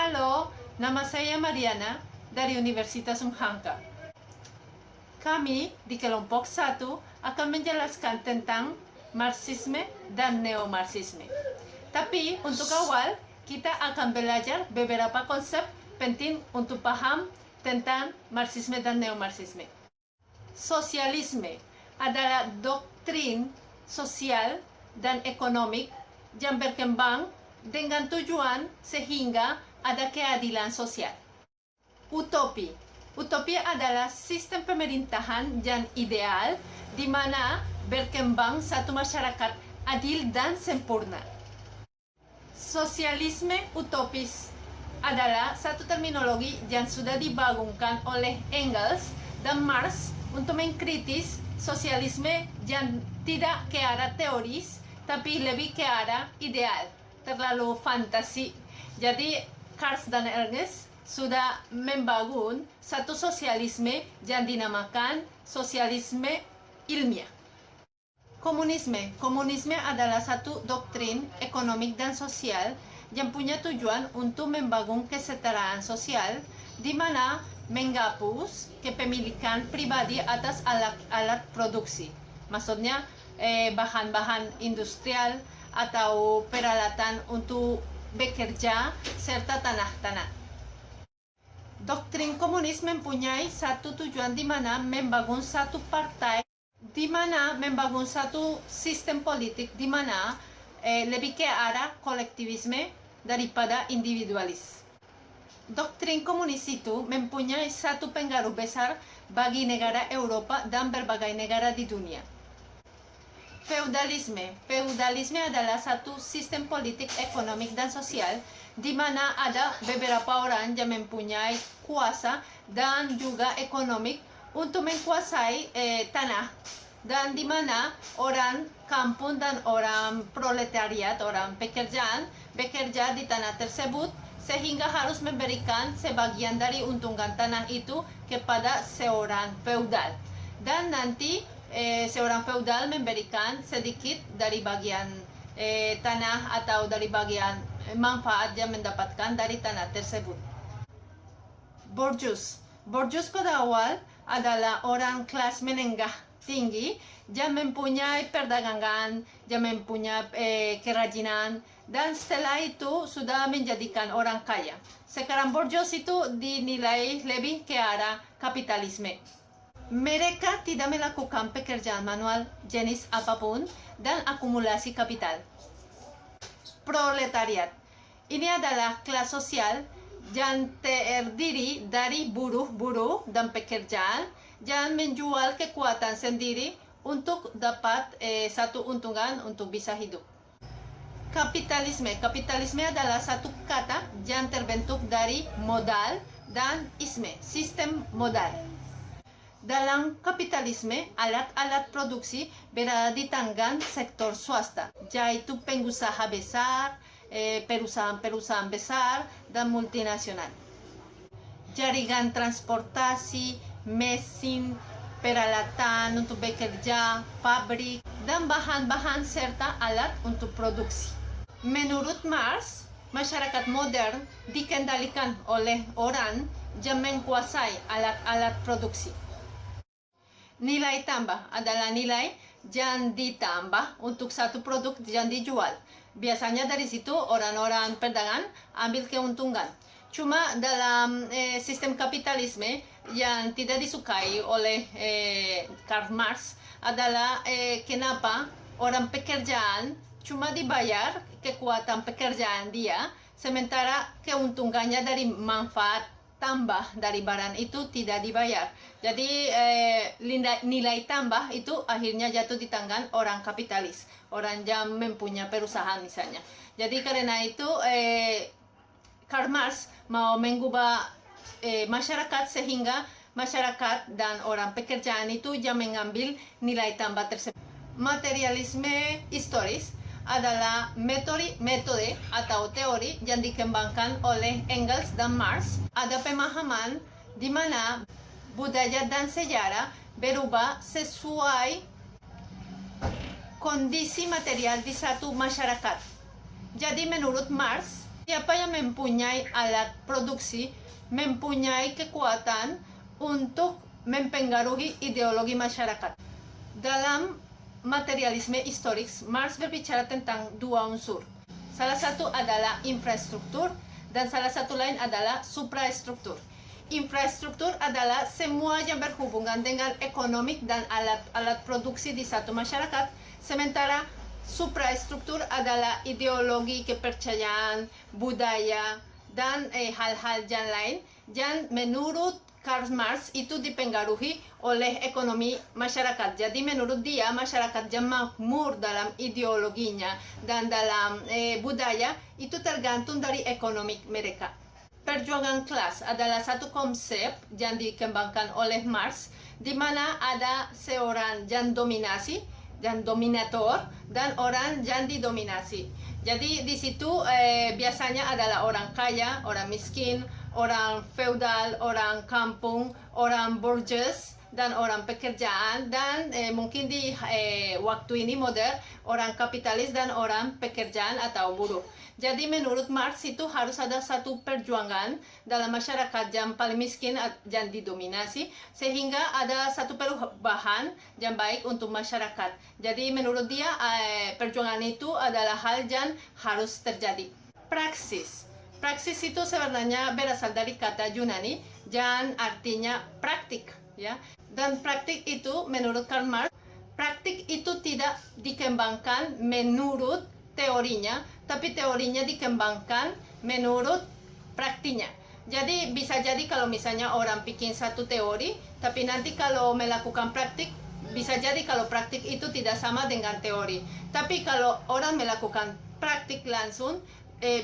Halo, nama saya Mariana dari Universitas Unhanka. Kami di kelompok 1 akan menjelaskan tentang Marxisme dan Neomarxisme. Tapi untuk awal, kita akan belajar beberapa konsep penting untuk paham tentang Marxisme dan Neomarxisme. Sosialisme adalah doktrin sosial dan ekonomi yang berkembang dengan tujuan sehingga ada keadilan sosial. Utopia adalah sistem pemerintahan yang ideal di mana berkembang satu masyarakat adil dan sempurna. Sosialisme utopis adalah satu terminologi yang sudah dibangunkan oleh Engels dan Marx untuk mengkritis sosialisme yang tidak ke arah teoris tapi lebih ke arah ideal, terlalu fantasi. Jadi Karl dan Engels sudah membangun satu sosialisme yang dinamakan sosialisme ilmiah. Komunisme adalah satu doktrin ekonomi dan sosial yang punya tujuan untuk membangun kesetaraan sosial di mana menghapus kepemilikan pribadi atas alat produksi. Maksudnya bahan-bahan industrial atau peralatan untuk bekerja serta tanah-tanah. Doktrin komunis mempunyai satu tujuan di mana membangun satu partai, di mana membangun satu sistem politik di mana lebih ke arah kolektivisme daripada individualis. Doktrin komunis itu mempunyai satu pengaruh besar bagi negara Eropa dan berbagai negara di dunia. Feudalisme adalah satu sistem politik, ekonomi, dan sosial di mana ada beberapa orang yang mempunyai kuasa dan juga ekonomi untuk menguasai tanah, dan di mana orang kampung dan orang proletariat, orang pekerjaan, bekerja di tanah tersebut sehingga harus memberikan sebagian dari untungan tanah itu kepada seorang feudal, dan nanti seorang feudal memberikan sedikit dari bagian tanah atau dari bagian manfaat yang mendapatkan dari tanah tersebut. Borjuis pada awal adalah orang kelas menengah tinggi yang mempunyai perdagangan, yang mempunyai kerajinan, dan setelah itu sudah menjadikan orang kaya. Sekarang borjuis itu dinilai lebih ke arah kapitalisme. Mereka tidak melakukan pekerjaan manual jenis apapun dan akumulasi kapital. Proletariat. Ini adalah kelas sosial yang terdiri dari buruh dan pekerjaan yang menjual kekuatan sendiri untuk dapat satu untungan untuk bisa hidup. Kapitalisme adalah satu kata yang terbentuk dari modal dan isme, sistem modal. Dalam kapitalisme, alat-alat produksi berada di tangan sektor swasta, yaitu pengusaha besar, perusahaan-perusahaan besar, dan multinasional. Jaringan transportasi, mesin, peralatan untuk bekerja, pabrik, dan bahan-bahan serta alat untuk produksi. Menurut Marx, masyarakat modern dikendalikan oleh orang yang menguasai alat-alat produksi. Nilai tambah adalah nilai yang ditambah untuk satu produk yang dijual. Biasanya dari situ orang-orang pedagang ambil keuntungan. Cuma dalam sistem kapitalisme yang tidak disukai oleh Karl Marx adalah kenapa orang pekerjaan cuma dibayar kekuatan pekerjaan dia, sementara keuntungannya dari manfaat tambah dari barang itu tidak dibayar. Jadi nilai tambah itu akhirnya jatuh di tangan orang kapitalis, orang yang mempunyai perusahaan misalnya. Jadi karena itu Karl Marx mau mengubah masyarakat sehingga masyarakat dan orang pekerjaan itu yang mengambil nilai tambah tersebut. Materialisme historis adalah metode atau teori yang dikembangkan oleh Engels dan Marx. Ada pemahaman di mana budaya dan sejarah berubah sesuai kondisi material di satu masyarakat. Jadi menurut Marx, Siapa yang mempunyai alat produksi mempunyai kekuatan untuk mempengaruhi ideologi masyarakat. Dalam materialisme historik, Marx berbicara tentang dua unsur. Salah satu adalah infrastruktur dan salah satu lain adalah suprastruktur. Infrastruktur adalah semua yang berhubungan dengan ekonomi dan alat-alat produksi di satu masyarakat, sementara suprastruktur adalah ideologi, kepercayaan, budaya, dan hal-hal yang lain yang menurut Karl Marx itu dipengaruhi oleh ekonomi masyarakat. Jadi menurut dia masyarakat yang makmur dalam ideologinya dan dalam budaya itu tergantung dari ekonomi mereka. Perjuangan kelas adalah satu konsep yang dikembangkan oleh Marx di mana ada seorang yang dominasi dan dominator dan orang yang didominasi. Jadi di situ biasanya adalah orang kaya, orang miskin, orang feudal, orang kampung, orang burgess, dan orang pekerjaan, dan mungkin di waktu ini modern, orang kapitalis dan orang pekerjaan atau buruh. Jadi menurut Marx itu harus ada satu perjuangan dalam masyarakat yang paling miskin yang didominasi, sehingga ada satu perubahan yang baik untuk masyarakat. Jadi menurut dia perjuangan itu adalah hal yang harus terjadi. Praksis. Praksis itu sebenarnya berasal dari kata Yunani yang artinya praktik, ya. Dan praktik itu menurut Karl Marx, praktik itu tidak dikembangkan menurut teorinya, tapi teorinya dikembangkan menurut praktiknya. Jadi bisa jadi kalau misalnya orang bikin satu teori, tapi nanti kalau melakukan praktik, bisa jadi kalau praktik itu tidak sama dengan teori. Tapi kalau orang melakukan praktik langsung,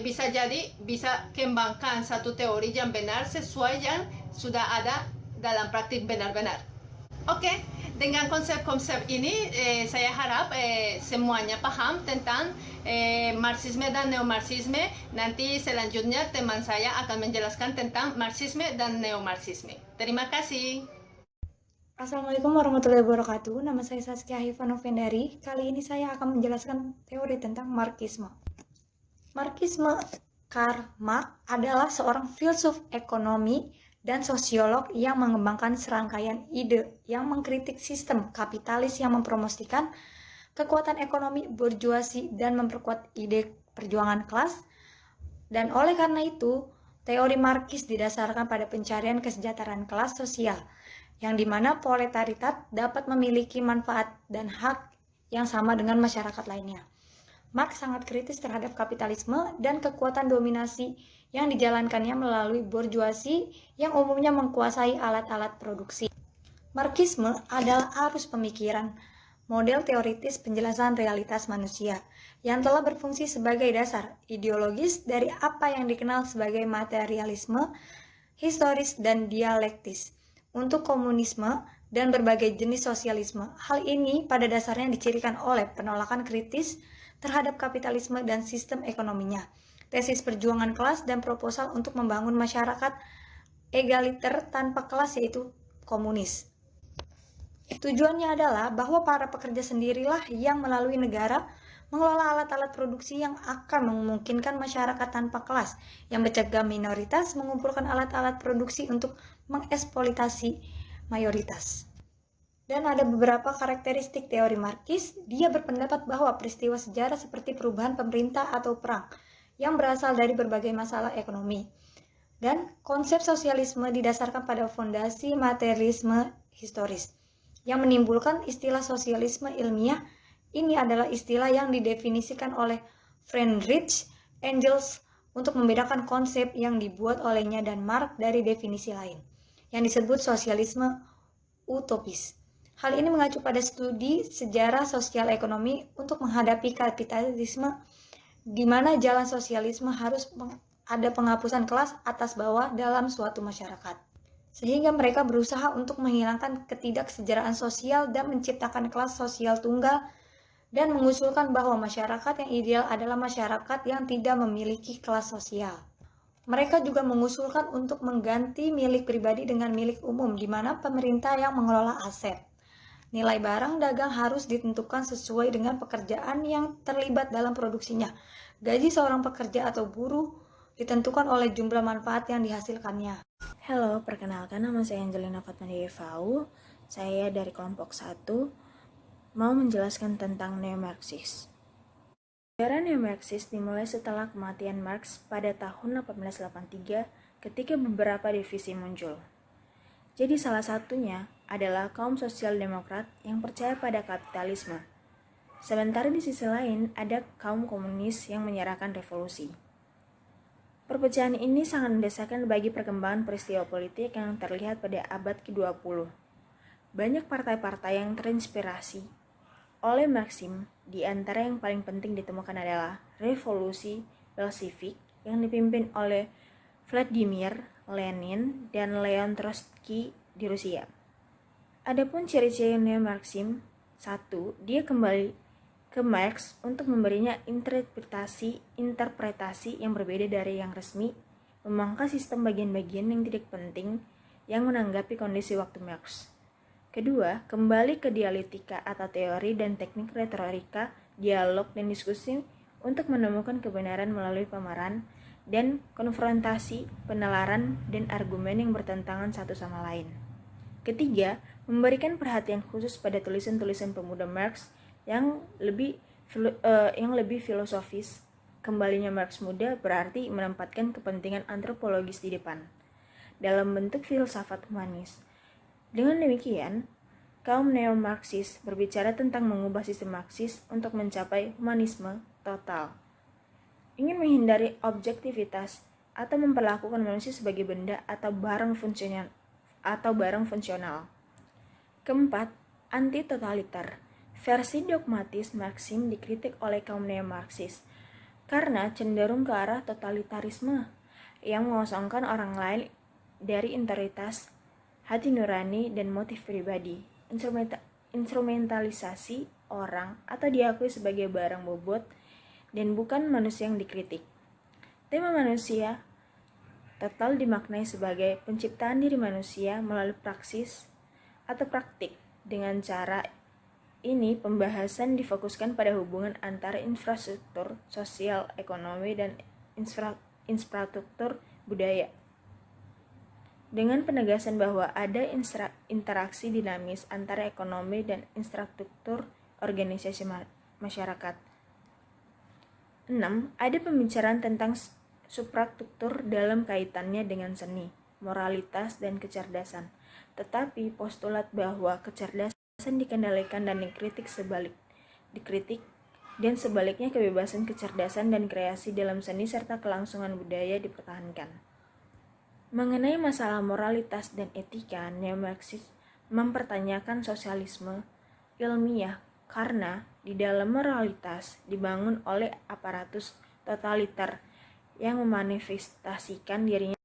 bisa jadi bisa kembangkan satu teori yang benar sesuai yang sudah ada dalam praktik benar-benar. Oke, dengan konsep-konsep ini saya harap semuanya paham tentang Marxisme dan Neomarxisme. Nanti selanjutnya teman saya akan menjelaskan tentang Marxisme dan Neomarxisme. Terima kasih. Assalamualaikum warahmatullahi wabarakatuh. Nama saya Saskia Hivanovendari. Kali ini saya akan menjelaskan teori tentang Marxisme. Marxisme Karl Marx adalah seorang filsuf ekonomi dan sosiolog yang mengembangkan serangkaian ide yang mengkritik sistem kapitalis yang mempromosikan kekuatan ekonomi burjuasi dan memperkuat ide perjuangan kelas. Dan oleh karena itu, teori Marxis didasarkan pada pencarian kesejahteraan kelas sosial, yang dimana proletariat dapat memiliki manfaat dan hak yang sama dengan masyarakat lainnya. Marx sangat kritis terhadap kapitalisme dan kekuatan dominasi yang dijalankannya melalui burjuasi yang umumnya menguasai alat-alat produksi. Marxisme adalah arus pemikiran, model teoritis penjelasan realitas manusia, yang telah berfungsi sebagai dasar ideologis dari apa yang dikenal sebagai materialisme, historis dan dialektis, untuk komunisme dan berbagai jenis sosialisme. Hal ini pada dasarnya dicirikan oleh penolakan kritis terhadap kapitalisme dan sistem ekonominya, tesis perjuangan kelas, dan proposal untuk membangun masyarakat egaliter tanpa kelas, yaitu komunis. Tujuannya adalah bahwa para pekerja sendirilah yang melalui negara mengelola alat-alat produksi yang akan memungkinkan masyarakat tanpa kelas yang mencegah minoritas mengumpulkan alat-alat produksi untuk mengeksploitasi mayoritas. Dan ada beberapa karakteristik teori Marxis. Dia berpendapat bahwa peristiwa sejarah seperti perubahan pemerintah atau perang yang berasal dari berbagai masalah ekonomi. Dan konsep sosialisme didasarkan pada fondasi materialisme historis yang menimbulkan istilah sosialisme ilmiah. Ini adalah istilah yang didefinisikan oleh Friedrich Engels untuk membedakan konsep yang dibuat olehnya dan Marx dari definisi lain, yang disebut sosialisme utopis. Hal ini mengacu pada studi sejarah sosial ekonomi untuk menghadapi kapitalisme, di mana jalan sosialisme harus ada penghapusan kelas atas bawah dalam suatu masyarakat, sehingga mereka berusaha untuk menghilangkan ketidaksejaraan sosial dan menciptakan kelas sosial tunggal, dan mengusulkan bahwa masyarakat yang ideal adalah masyarakat yang tidak memiliki kelas sosial. Mereka juga mengusulkan untuk mengganti milik pribadi dengan milik umum, di mana pemerintah yang mengelola aset. Nilai barang dagang harus ditentukan sesuai dengan pekerjaan yang terlibat dalam produksinya. Gaji seorang pekerja atau buruh ditentukan oleh jumlah manfaat yang dihasilkannya. Halo, perkenalkan nama saya Angelina Fatmadi Evau. Saya dari kelompok 1 mau menjelaskan tentang neo-Marxis. Sejarah neo-Marxis dimulai setelah kematian Marx pada tahun 1883 ketika beberapa divisi muncul. Jadi salah satunya adalah kaum sosial demokrat yang percaya pada kapitalisme. Sementara di sisi lain ada kaum komunis yang menyerahkan revolusi. Perpecahan ini sangat mendesakan bagi perkembangan peristiwa politik yang terlihat pada abad ke-20. Banyak partai-partai yang terinspirasi oleh Marxisme, di antara yang paling penting ditemukan adalah Revolusi Bolshevik yang dipimpin oleh Vladimir Lenin dan Leon Trotsky di Rusia. Adapun ciri-ciri neo-Marxisme, 1. Dia kembali ke Marx untuk memberinya interpretasi yang berbeda dari yang resmi, memangkas sistem bagian-bagian yang tidak penting yang menanggapi kondisi waktu Marx. Kedua, kembali ke dialektika atau teori dan teknik retorika, dialog dan diskusi untuk menemukan kebenaran melalui pameran dan konfrontasi, penalaran, dan argumen yang bertentangan satu sama lain. Ketiga, memberikan perhatian khusus pada tulisan-tulisan pemuda Marx yang lebih filosofis. Kembalinya Marx muda berarti menempatkan kepentingan antropologis di depan, dalam bentuk filsafat humanis. Dengan demikian, kaum neo-Marxis berbicara tentang mengubah sistem Marxis untuk mencapai humanisme total. Ingin menghindari objektivitas atau memperlakukan manusia sebagai benda atau barang fungsional. Keempat, anti-totaliter. Versi dogmatis Marxisme dikritik oleh kaum neo-Marxis karena cenderung ke arah totalitarisme yang mengosongkan orang lain dari integritas, hati nurani, dan motif pribadi. Instrumentalisasi orang atau diakui sebagai barang bobot dan bukan manusia yang dikritik. Tema manusia total dimaknai sebagai penciptaan diri manusia melalui praksis atau praktik. Dengan cara ini, pembahasan difokuskan pada hubungan antara infrastruktur sosial, ekonomi, dan infrastruktur budaya. Dengan penegasan bahwa ada interaksi dinamis antara ekonomi dan infrastruktur organisasi masyarakat. 6. Ada pembicaraan tentang suprastruktur dalam kaitannya dengan seni, moralitas, dan kecerdasan. Tetapi postulat bahwa kecerdasan dikendalikan dan dikritik dan sebaliknya kebebasan kecerdasan dan kreasi dalam seni serta kelangsungan budaya dipertahankan. Mengenai masalah moralitas dan etika, neo-Marxis mempertanyakan sosialisme ilmiah karena di dalam moralitas dibangun oleh aparatus totaliter yang memanifestasikan dirinya.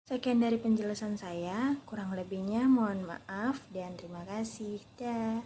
Sekian dari penjelasan saya, kurang lebihnya mohon maaf dan terima kasih. Dah.